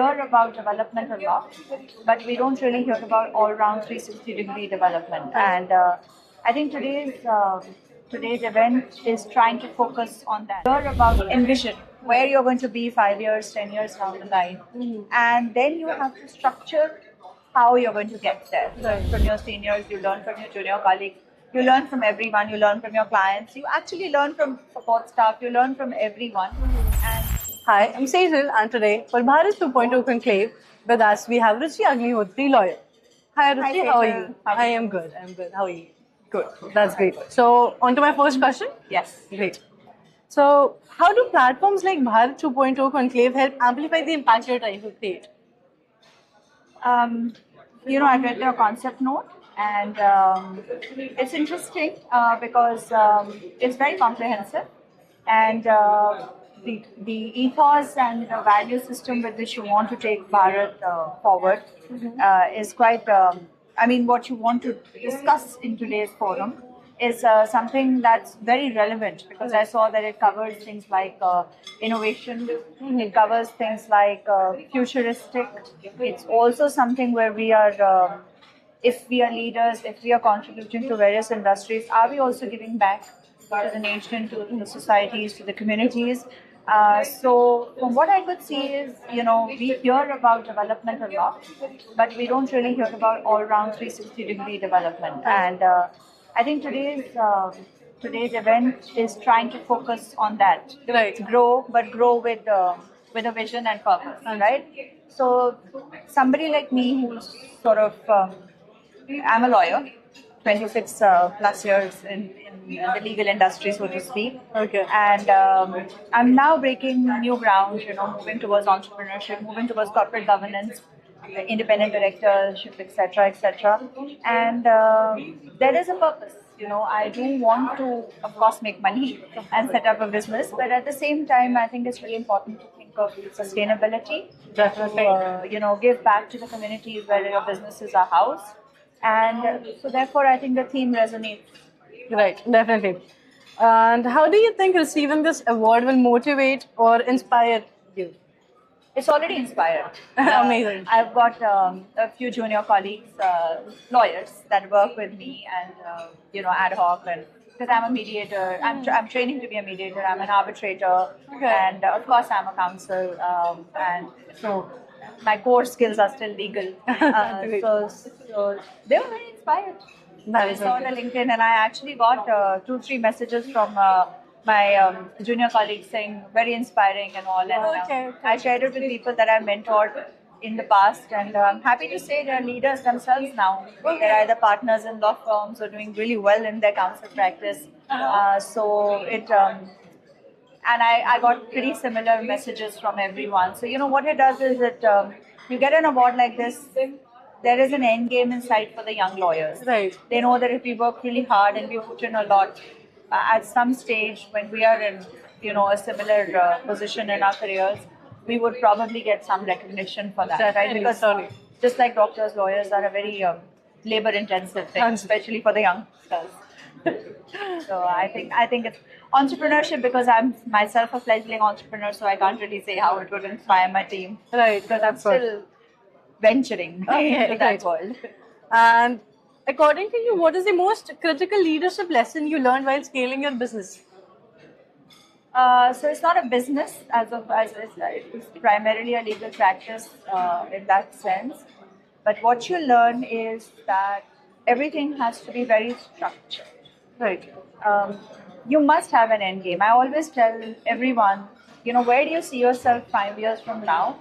Hear about development a lot, but we don't really hear about all-round 360-degree development. And I think today's event is trying to focus on that. Hear about envision where you're going to be 5 years, 10 years down the line, and then you have to structure how you're going to get there. Learn from your seniors, you learn from your junior colleagues, you learn from everyone, you learn from your clients, you actually learn from support staff, you learn from everyone. And Hi, I'm Sejal, and today for Bharat 2.0 Conclave, with us we have Ruchi Agnihotri, lawyer. Hi Ruchi, how are Sejal. you? How are I you? am good, How are you? Good, that's great. So, on to my first question. yes. Great. So, how do platforms like Bharat 2.0 Conclave help amplify the impact you're trying to create? I read the concept note, and it's interesting because it's very comprehensive, and the ethos and the value system with which you want to take Bharat forward is quite. What you want to discuss in today's forum is something that's very relevant because I saw that it covers things like innovation, it covers things like futuristic. It's also something where we are, if we are leaders, if we are contributing to various industries, are we also giving back to the nation, to the societies, to the communities? So from what I could see is, we hear about development a lot, but we don't really hear about all-round 360-degree development. And I think today's event is trying to focus on that. Right. Grow, but grow with a vision and purpose, right? So somebody like me who's sort of, I'm a lawyer, 26 plus years in the legal industry, so to speak. Okay. And I'm now breaking new ground, moving towards entrepreneurship, moving towards corporate governance, independent directorship, etc., etc. And there is a purpose. I do want to, of course, make money and set up a business, but at the same time, I think it's really important to think of sustainability. Definitely. Give back to the communities where your businesses are housed. And so therefore, I think the theme resonates. Right, definitely. And how do you think receiving this award will motivate or inspire you? It's already inspired. Amazing. I've got a few junior colleagues, lawyers that work with me, and ad hoc, and because I'm a mediator, I'm training to be a mediator. I'm an arbitrator, Okay. and of course I'm a counsel, and so my core skills are still legal. Great. So they were very inspired. That I is saw okay. the LinkedIn, and I actually got 2-3 messages from my junior colleagues saying very inspiring and all. And Okay. I shared it with people that I've mentored in the past, and I'm happy to say they're leaders themselves now. They're either partners in law firms or doing really well in their counsel practice. And I got pretty similar messages from everyone. So what it does is that you get an award like this. There is an end game in sight for the young lawyers. Right. They know that if we work really hard and we put in a lot, at some stage when we are in, a similar position in our careers, we would probably get some recognition for that, right? Definitely, Because sorry. just like doctors, lawyers are a very labor-intensive thing, especially for the youngsters. So I think it's entrepreneurship, because I'm myself a fledgling entrepreneur, so I can't really say how it would inspire my team. Right, Because I'm of course. still venturing into that right. world. And according to you, what is the most critical leadership lesson you learned while scaling your business? So it's not a business it's primarily a legal practice in that sense. But what you learn is that everything has to be very structured. Right. You must have an end game. I always tell everyone, where do you see yourself 5 years from now?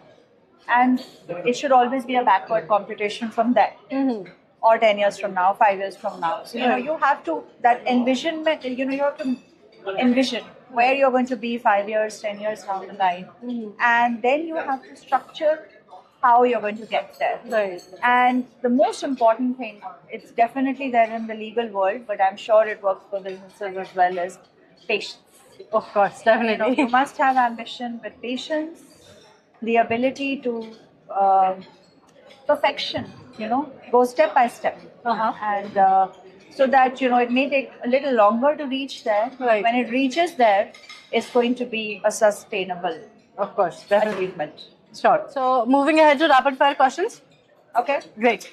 And it should always be a backward computation from that. Mm-hmm. Or 10 years from now, 5 years from now. So, you have to, that envisionment, you have to envision where you're going to be 5 years, 10 years down the line. Mm-hmm. And then you have to structure how you're going to get there. Right. And the most important thing, it's definitely there in the legal world, but I'm sure it works for businesses as well, is patience. Of course, definitely. You must have ambition, but patience, the ability to perfection, go step by step. Uh-huh. And so that, it may take a little longer to reach there. Right. When it reaches there, it's going to be a sustainable Of course, definitely. achievement. Sure. So moving ahead to rapid fire questions. Okay. Great.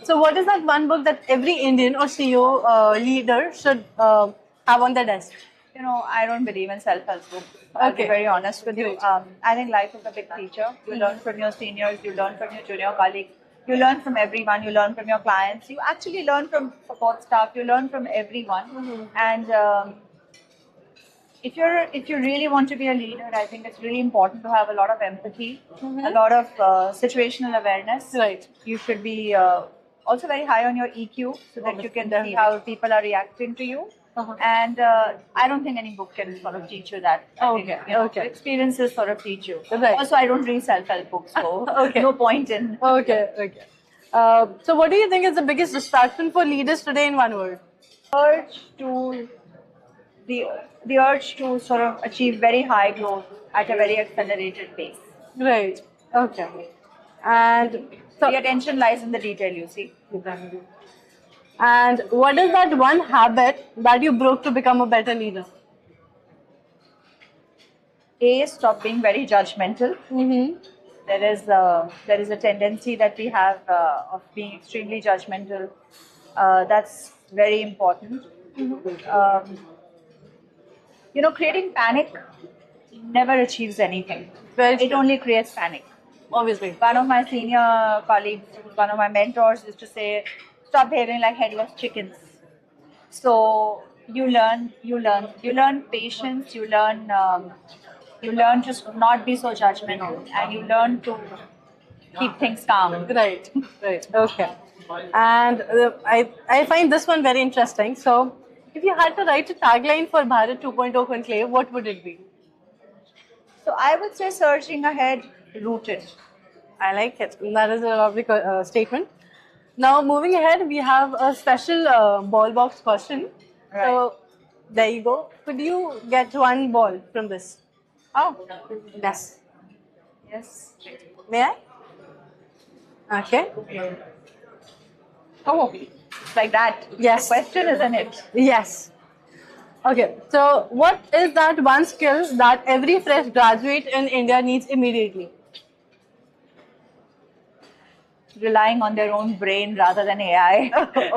So what is that one book that every Indian or CEO leader should have on their desk? You know, I don't believe in self-help books. I'll be Okay. very honest with you. Great. I think life is a big teacher. You learn from your seniors, you learn from your junior colleagues, you learn from everyone, you learn from your clients, you actually learn from support staff, you learn from everyone. And if you really want to be a leader, I think it's really important to have a lot of empathy, a lot of situational awareness. Right. You should be also very high on your EQ so that you can see how people are reacting to you. And I don't think any book can sort of teach you that. I think, Okay, you know, okay. Experiences sort of teach you. Right. Also, I don't read self-help books, so Okay. no point in. Okay. Okay. So what do you think is the biggest distraction for leaders today in one word? Urge to the urge to sort of achieve very high growth at a very accelerated pace. Right. Okay. And so, The attention lies in the detail, you see. and what is that one habit that you broke to become a better leader? A, stop being very judgmental. Mm-hmm. There is a tendency that we have of being extremely judgmental. That's very important. You know, creating panic never achieves anything. Very It true. only creates panic. Obviously. One of my senior colleagues, one of my mentors, used to say, "Stop behaving like headless chickens." So you learn patience. You learn to not be so judgmental, and you learn to keep things calm. Right. Right. Okay. And I find this one very interesting. So, if you had to write a tagline for Bharat 2.0 Conclave, what would it be? So I would say surging ahead, rooted. I like it. That is a lovely statement. Now, moving ahead, we have a special ball box question. Right. So, there you go. Could you get one ball from this? Oh, Yes. yes. May I? Okay. Oh, it's like that. Yes. The question, isn't it? Yes. Okay. So, what is that one skill that every fresh graduate in India needs immediately? Relying on their own brain rather than AI.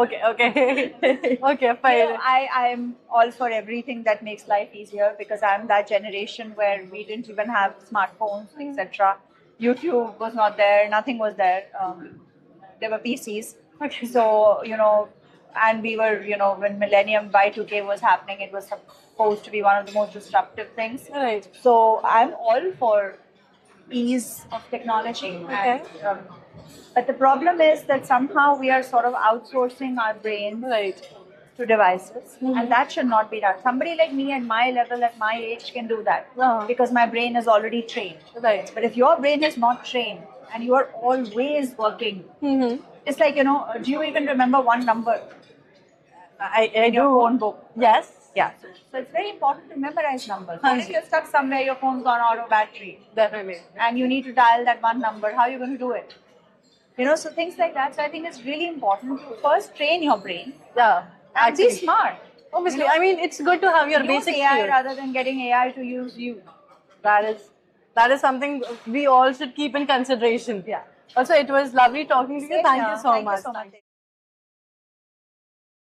Okay. Okay. Okay. Fine. You know, I'm all for everything that makes life easier because I'm that generation where we didn't even have smartphones, etc. YouTube was not there, nothing was there. There were PCs. Okay. So, you know, and we were, you know, when Millennium Y2K was happening, it was supposed to be one of the most disruptive things. Right. So I'm all for ease of technology. Okay. And, but the problem is that somehow we are sort of outsourcing our brains Right. to devices, and that should not be done. Somebody like me at my level, at my age, can do that because my brain is already trained. Right. But if your brain is not trained and you are always working, Mm-hmm. it's like, you know, do you even remember one number I in your do. phone book? Yes. Yeah. So it's very important to memorize numbers. Haan What if ji. you're stuck somewhere, your phone's gone out of battery, Definitely. and you need to dial that one number? How are you going to do it? You know, so things like that. So I think it's really important to first train your brain Yeah. and be Actually. smart. Obviously, You know, I mean, it's good to have your use basic AI skills. rather than getting AI to use you. That is something we all should keep in consideration. Yeah. Also, it was lovely talking to you. Same Thank here. you so Thank much. you so much.